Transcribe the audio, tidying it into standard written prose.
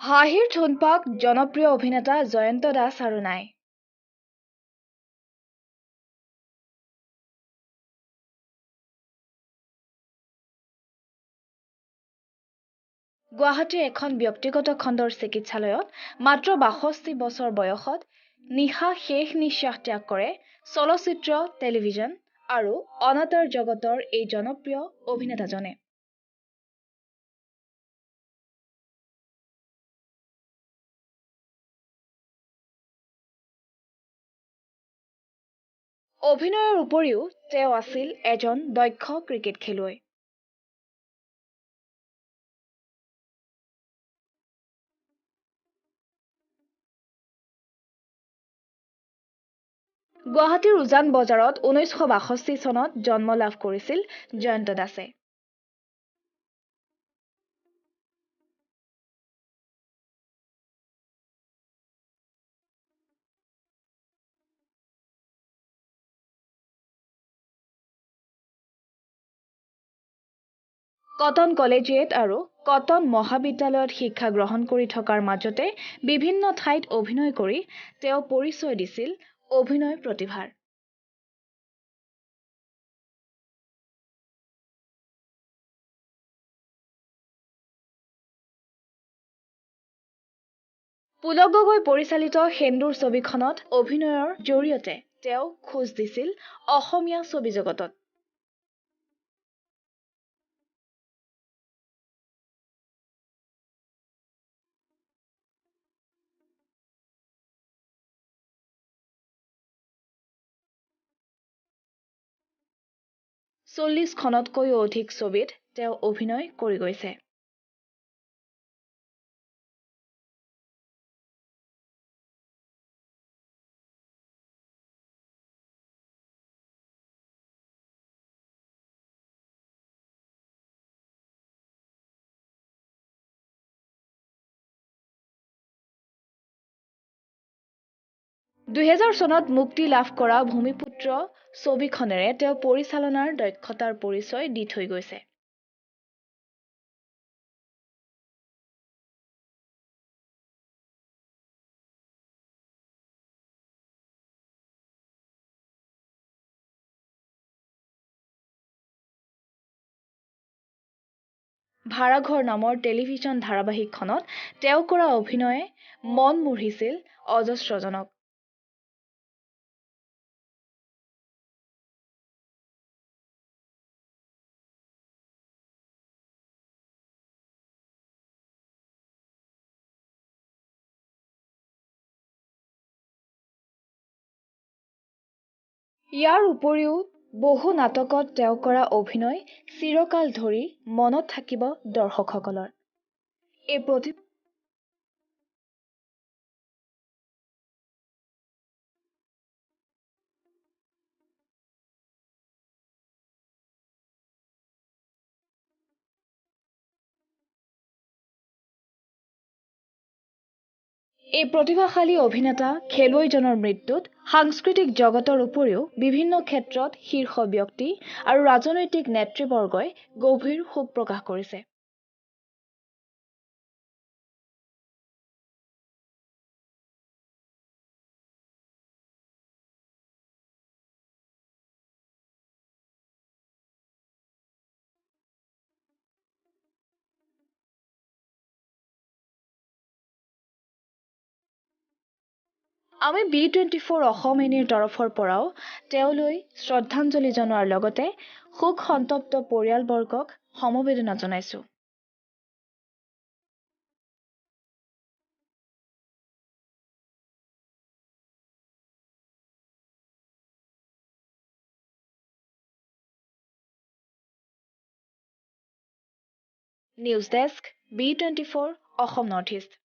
হাঁহিৰ থোনপাক জনপ্ৰিয় অভিনেতা জয়ন্ত দাস আৰু নাই। গুৱাহাটীৰ এখন ব্যক্তিগত খণ্ডৰ চিকিৎসালয়ত মাত্ৰ ৬২ বছৰ বয়সত নিশা শেষ নিশ্বাস ত্যাগ কৰে চলচ্চিত্ৰ, টেলিভিছন আৰু অনাতাঁৰ জগতৰ এই জনপ্ৰিয় অভিনেতাজনে। অভিনয়ৰ উপৰিও তেওঁ আছিল এজন দক্ষ ক্ৰিকেট খেলুৱৈ। গুৱাহাটীৰ উজান বজাৰত ১৯৬২ চনত জন্ম লাভ কৰিছিল জয়ন্ত দাসে। কটন কলেজিয়েট আৰু কটন মহাবিদ্যালয়ত শিক্ষা গ্ৰহণ কৰি থকাৰ মাজতে বিভিন্ন ঠাইত অভিনয় কৰি তেওঁ পৰিচয় দিছিল অভিনয় প্ৰতিভাৰ। পুলক গগৈ পৰিচালিত সেন্দুৰ ছবিখনত অভিনয়ৰ জৰিয়তে তেওঁ খোজ দিছিল অসমীয়া ছবি জগতত। চল্লিশখনতকৈও অধিক ছবিত তেওঁ অভিনয় কৰি গৈছে। ২০০০ চনত মুক্তি লাভ কৰা ভূমিপুত্ৰ ছবিখনেৰে তেওঁ পৰিচালনাৰ দক্ষতাৰ পৰিচয় দি থৈ গৈছে। ভাড়াঘৰ নামৰ টেলিভিছন ধাৰাবাহিকখনত তেওঁ কৰা অভিনয়ে মন মুহিছিল অজস্ৰজনক। ইয়াৰ উপৰিও বহু নাটকত তেওঁ কৰা অভিনয় চিৰকাল ধৰি মনত থাকিব দৰ্শকসকলৰ। এই প্ৰতিভাশালী অভিনেতা খেলুৱৈজনৰ মৃত্যুত সাংস্কৃতিক জগতৰ উপৰিও বিভিন্ন ক্ষেত্ৰত শীৰ্ষ ব্যক্তি আৰু ৰাজনৈতিক নেতৃবৰ্গই গভীৰ শোক প্ৰকাশ কৰিছে। আমি B24 অসম এনিৰ তৰফৰ পৰাও তেওঁলৈ শ্ৰদ্ধাঞ্জলি জনোৱাৰ লগতে শোক সন্তপ্ত পৰিয়ালবৰ্গক সমবেদনা জনাইছো। News desk B24 Assam north east.